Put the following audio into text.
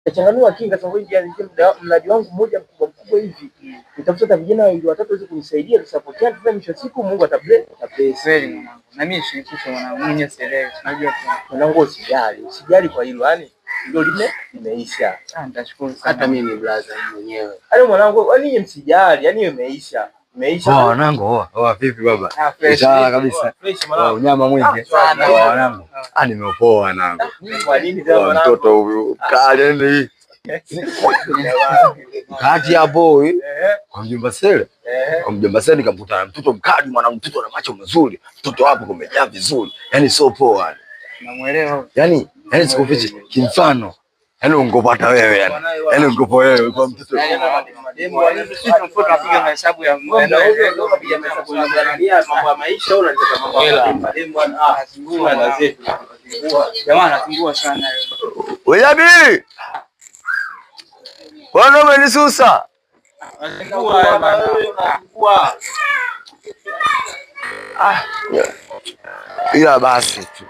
Changanua kinga sasa hivi mradi wangu mmoja mkubwa hivi. Nitafuta vijana wawili watatu waweze kunisaidia tusapotiane tena mwisho siku Mungu atabless. Kweli mwanangu. Na mimi shirikisho mwanangu, mimi sielewi. Unajua mwanangu usijali kwa hilo yani ndio limeisha. Nitashukuru sana. Hata mimi brother mwenyewe. Yaani mwanangu yani msijali yani imeisha. Imeisha. Mwanangu, vipi baba? Sawa kabisa. Unyama mwingi. Mwanangu. Nimepoa mwanangu. Kwa nini tena mwanangu? Mtoto huyu kali yani. Kati hapo kwa mjomba Sele. Kwa mjomba Sele nikamkuta mtoto mkali mwanangu, mtoto ana macho mazuri. Mtoto hapo kumejaa vizuri. Yaani sio poa. Namuelewa. Yaani sikufichi kimfano. Yaani ungopata wewe yani. Yaani ungopo wewe kwa mtoto. Sisi tunapiga mahesabu ya mambo ya maisha au unataka mambo ya bwana zetu. Jamaa anasumbua sana leo. Wewe Abi! Bwana umenisusa. Ila basi tu.